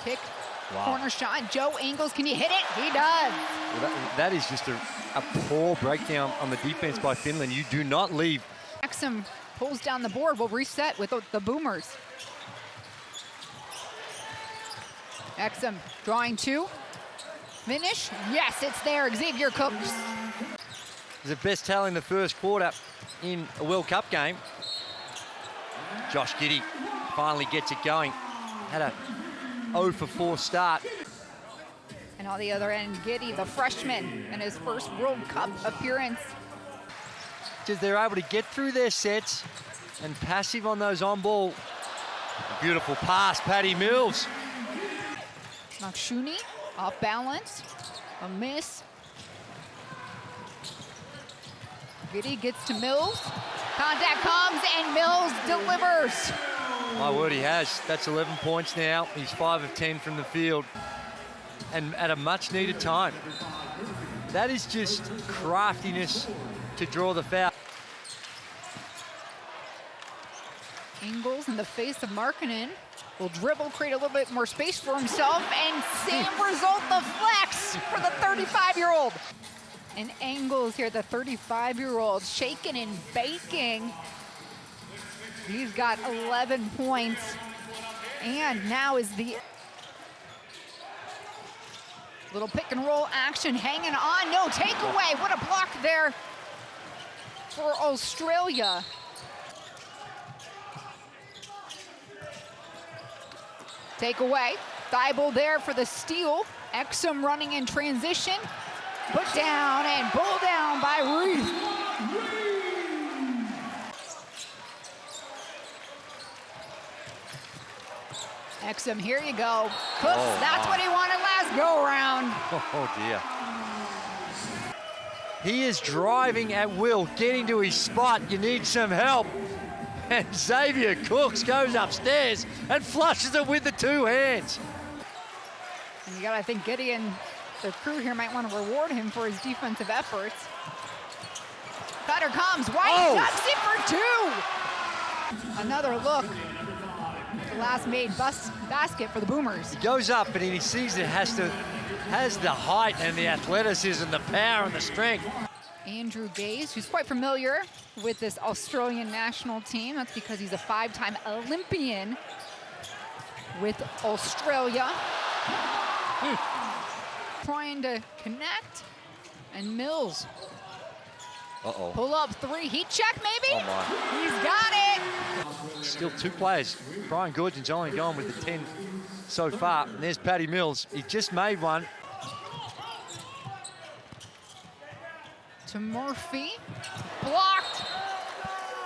Kick, corner shot. Joe Ingles, can you hit it? He does. Well, that is just a poor breakdown on the defense by Finland. You do not leave. Exum pulls down the board. We'll reset with the Boomers. Exum drawing two. Finish. Yes, it's there. Xavier Cooks. The best tally in the first quarter in a World Cup game. Josh Giddey finally gets it going. Had a 0 for 4 start. And on the other end, Giddey, the freshman, in his first World Cup appearance. Because they're able to get through their sets and passive on those on-ball. Beautiful pass, Patty Mills. Makshuni, off balance, a miss. Giddey gets to Mills. Contact comes and Mills delivers. My word, he has. That's 11 points now. He's 5 of 10 from the field. And at a much needed time. That is just craftiness to draw the foul. Ingles in the face of Markkanen will dribble, create a little bit more space for himself, and same result, the flex for the 35-year-old. And Ingles here, the 35-year-old, shaking and baking. He's got 11 points, and now is the little pick and roll action hanging on. No takeaway. What a block there for Australia. Takeaway. Thibault there for the steal. Exum running in transition. Put down and pull down by Reith. Exum, here you go. Cooks, that's what he wanted last go-around. Oh, dear. He is driving at will, getting to his spot. You need some help. And Xavier Cooks goes upstairs and flushes it with the two hands. And you gotta think Giddey and the crew here might want to reward him for his defensive efforts. Cutter comes, White ducks it for two. Another look. The last made basket for the Boomers. He goes up and he sees it has the height and the athleticism, the power and the strength. Andrew Gaze, who's quite familiar with this Australian national team. That's because he's a 5-time Olympian with Australia. Trying to connect, and Mills. Pull up three, heat check maybe? Oh my. He's got it! Still 2 players. Brian Goodgin's only gone with the 10 so far. And there's Patty Mills. He just made one. To Murphy, blocked.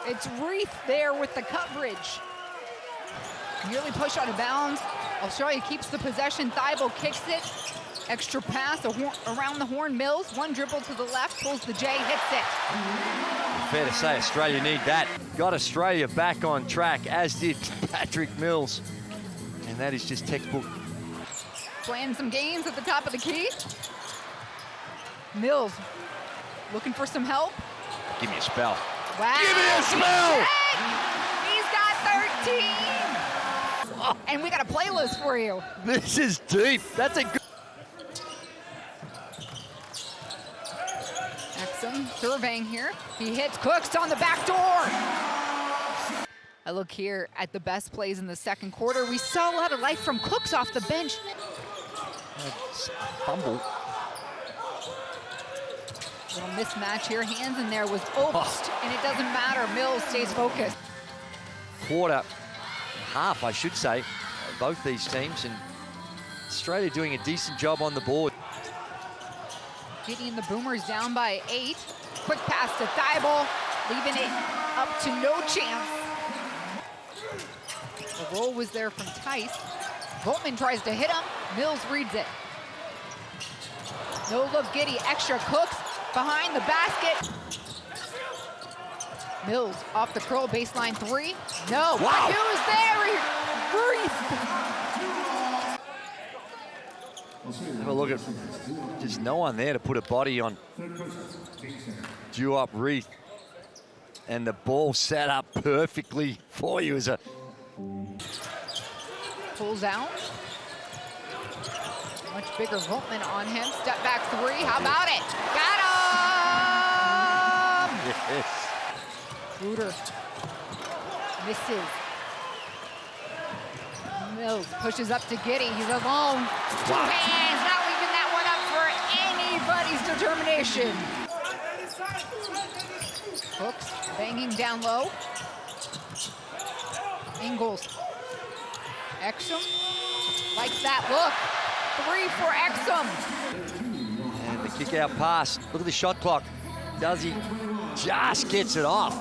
It's Reith there with the coverage. Nearly pushed out of bounds. Australia keeps the possession. Thibault kicks it. Extra pass around the horn. Mills, one dribble to the left, pulls the J, hits it. Fair to say Australia need that. Got Australia back on track, as did Patrick Mills. And that is just textbook. Playing some games at the top of the key. Mills looking for some help. Give me a spell. Wow. Give me a spell! He's got 13. Oh. And we got a playlist for you. This is deep. That's a good. Exum surveying here. He hits Cooks on the back door. I look here at the best plays in the second quarter. We saw a lot of life from Cooks off the bench. Fumble. Little mismatch here. Hands in there was Obst, and it doesn't matter. Mills stays focused. Half, I should say, both these teams, and Australia doing a decent job on the board. Getting the Boomers down by 8. Quick pass to Thibault, leaving it up to no chance. The roll was there from Tice. Voltman tries to hit him. Mills reads it. No look, Giddey, extra Cooks behind the basket. Mills off the curl, baseline 3. No, wow. Who's there? Have a look at, just no one there to put a body on. Due up Reith. And the ball set up perfectly for you as a... Pulls out. Much bigger Voltman on him. Step back three. How about it? Got him! Yes. Ruder misses. Mills pushes up to Giddy. He's alone. Two hands. Not leaving that one up for anybody's determination. Hooks banging down low. Ingles. Exum likes that look. Three for Exum. And the kick out pass. Look at the shot clock. Does he? Just gets it off.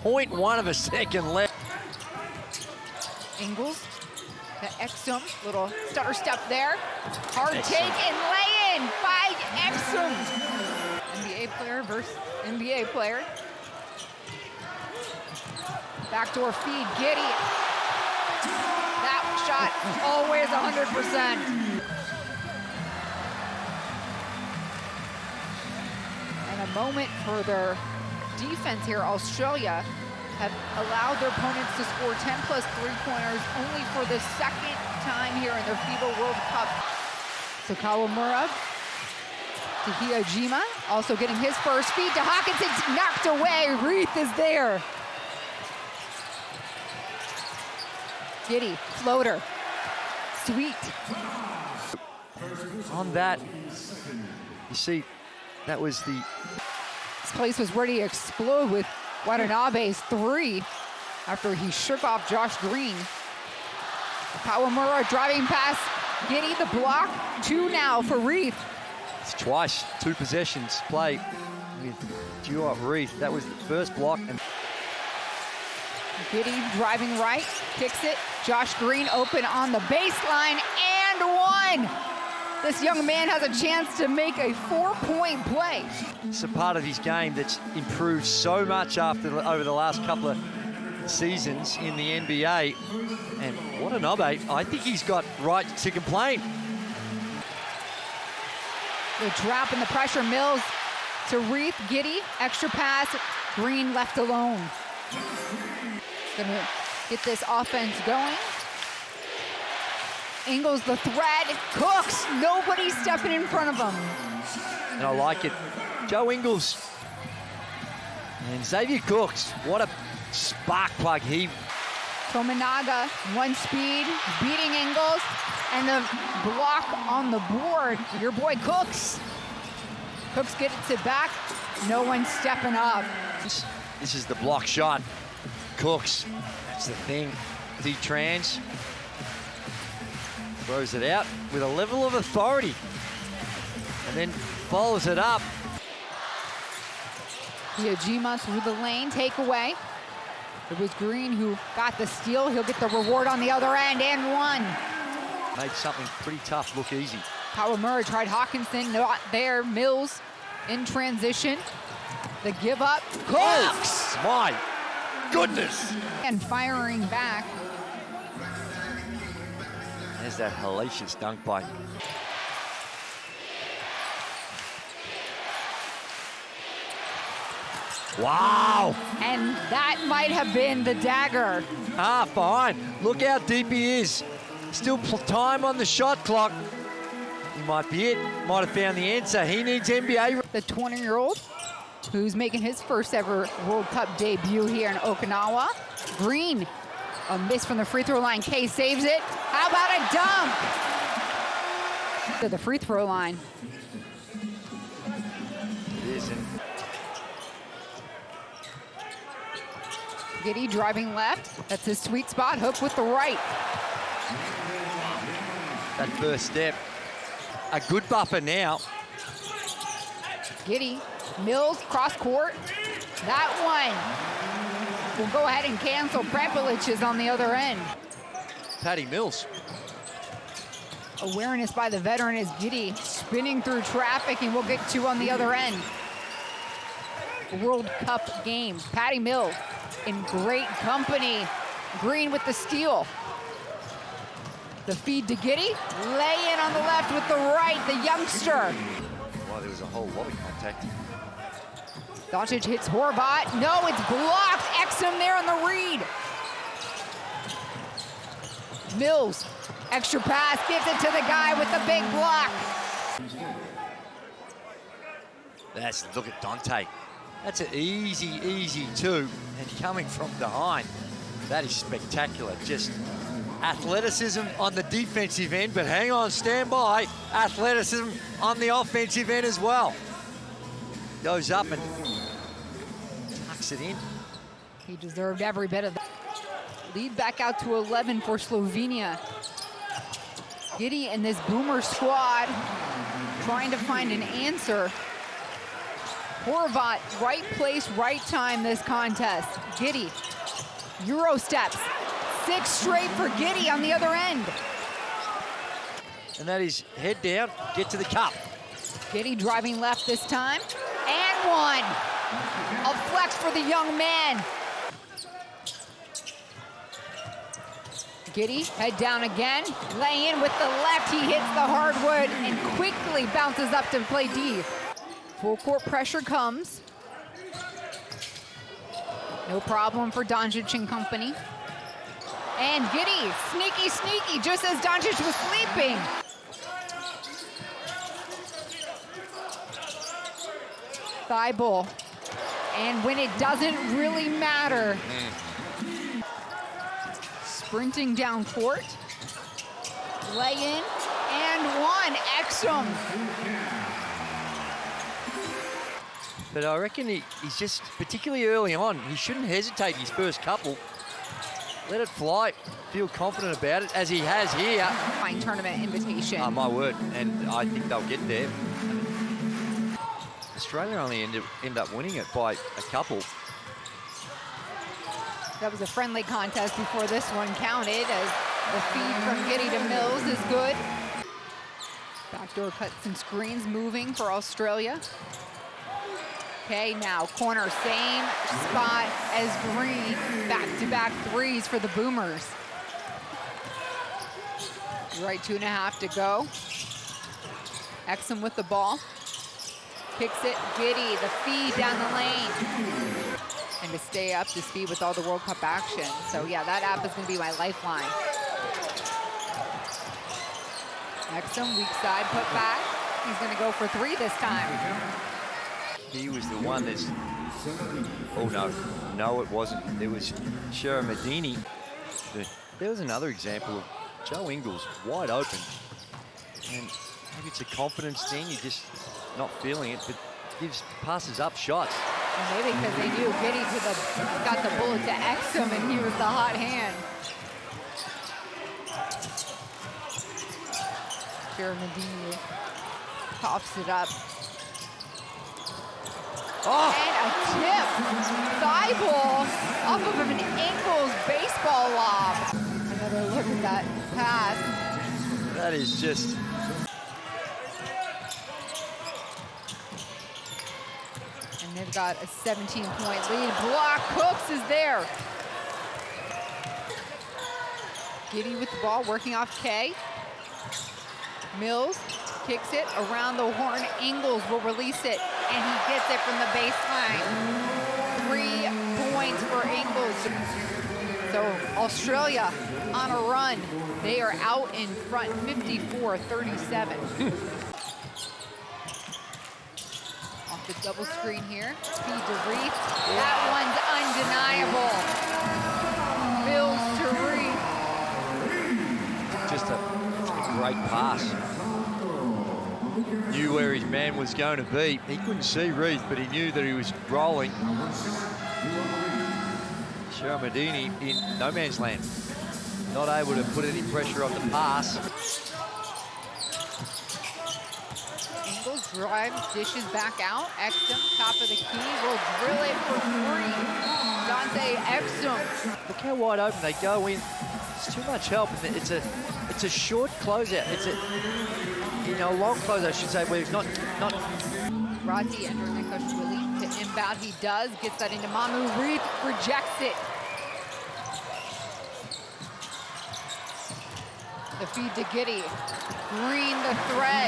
0.1 of a second left. Ingles to Exum. Little stutter step there. Hard Exum. take and lay in by Exum. NBA player versus NBA player. Backdoor feed, Giddy. That shot always 100%. And a moment for their defense here. Australia have allowed their opponents to score 10+ three-pointers only for the second time here in their FIBA World Cup. So Kawamura to Hyojima, also getting his first feed to Hawkinson, knocked away. Reith is there. Giddy, floater, sweet. On that, you see, that was the... This place was ready to explode with Watanabe's three after he shook off Josh Green. Kawamura driving past Giddy, the block. Two now for Reith. It's twice, 2 possessions play with Duo Reith. That was the first block. And Giddy driving right, kicks it. Josh Green open on the baseline and one. This young man has a chance to make a 4-point play. it's a part of his game that's improved so much over the last couple of seasons in the NBA. And Watanabe, I think he's got right to complain. The trap and the pressure. Mills to Reith, Giddy, extra pass. Green left alone. Gonna get this offense going. Ingles the thread, Cooks, nobody stepping in front of him. And I like it. Joe Ingles and Xavier Cooks, what a spark plug he. Tominaga, one speed, beating Ingles, and the block on the board. Your boy Cooks. Cooks gets it back, no one stepping up. This is the block shot. Cooks, that's the thing. D-Trans throws it out with a level of authority and then follows it up. Hyojima through the lane, takeaway. It was Green who got the steal. He'll get the reward on the other end and one. Made something pretty tough look easy. Kawamura tried Hawkinson, not there. Mills in transition. The give up. Cooks! Oh, my goodness. And firing back. There's that hellacious dunk by. Wow. And that might have been the dagger. Ah, fine. Look how deep he is. Still time on the shot clock. He might be it. Might have found the answer. He needs NBA. The 20-year-old who's making his first ever World Cup debut here in Okinawa. Green, a miss from the free throw line. Kay saves it. How about a dunk? To the free throw line. It isn't. Giddy driving left. That's his sweet spot. Hook with the right. That first step. A good buffer now. Giddy, Mills, cross court. That one will go ahead and cancel. Prepelic is on the other end. Patty Mills. Awareness by the veteran is Giddy spinning through traffic, and we'll get two on the other end. World Cup game. Patty Mills in great company. Green with the steal. The feed to Giddy. Lay in on the left with the right, the youngster. Well, there was a whole lot of contact. Doncic hits Horvat. No, it's blocked. Exum there on the read. Mills, extra pass, gives it to the guy with the big block. Look at Dante. That's an easy two, and coming from behind. That is spectacular. Just athleticism on the defensive end, but hang on, stand by. Athleticism on the offensive end as well. Goes up and tucks it in. He deserved every bit of that. Lead back out to 11 for Slovenia. Giddy and this Boomer squad trying to find an answer. Horvat, right place, right time this contest. Giddy, Euro steps. 6 straight for Giddy on the other end. And that is head down, get to the cup. Giddy driving left this time. And one. A flex for the young man. Giddy, head down again. Lay in with the left. He hits the hardwood and quickly bounces up to play D. Full court pressure comes. No problem for Doncic and company. And Giddy, sneaky, just as Doncic was sleeping. Thibault. And when it doesn't really matter. Sprinting down court. Lay in, and one. Exum. But I reckon he's just, particularly early on, he shouldn't hesitate his first couple. Let it fly, feel confident about it, as he has here. Fine tournament invitation. Oh, my word, and I think they'll get there. Australia only end up winning it by a couple. That was a friendly contest before this one counted, as the feed from Giddy to Mills is good. Backdoor cuts and screens moving for Australia. Okay, now corner, same spot as Green. Back-to-back threes for the Boomers. Right, 2.5 to go. Exum with the ball. Kicks it, Giddy, the feed down the lane. And to stay up to speed with all the World Cup action. So yeah, that app is gonna be my lifeline. Exum, weak side, put back. He's gonna go for 3 this time. He was the one that's, oh no, it wasn't. It was Sharamadini. There was another example of Joe Ingles wide open. And maybe it's a confidence thing, you're just not feeling it, but passes up shots. And maybe because they knew Giddy got the bullet to Exum and he was the hot hand. Sharamadini coughs it up. Oh. And a tip. Thibault off of an Ingles baseball lob. Another look at that pass. That is just... And they've got a 17-point lead. Block, Cooks is there. Giddy with the ball, working off K. Mills kicks it around the horn. Ingles will release it, and he gets it from the baseline. 3 points for Ingles. So Australia on a run. They are out in front, 54-37. Off the double screen here. Feed to Reith. That one's undeniable. Mills to Reith. Just a great pass. Knew where his man was going to be. He couldn't see Reith, but he knew that he was rolling. Sharamadini in no man's land. Not able to put any pressure on the pass. Ingles drives, dishes back out. Exum, top of the key, will drill it for 3. Dante Exum. Look how wide open they go in. It's too much help. It's a short closeout. It's a long closeout, I should say. Where not. Rati entering the coach Willie to inbound. He does. Gets that into Mamu. Reith rejects it. The feed to Giddy. Green the thread.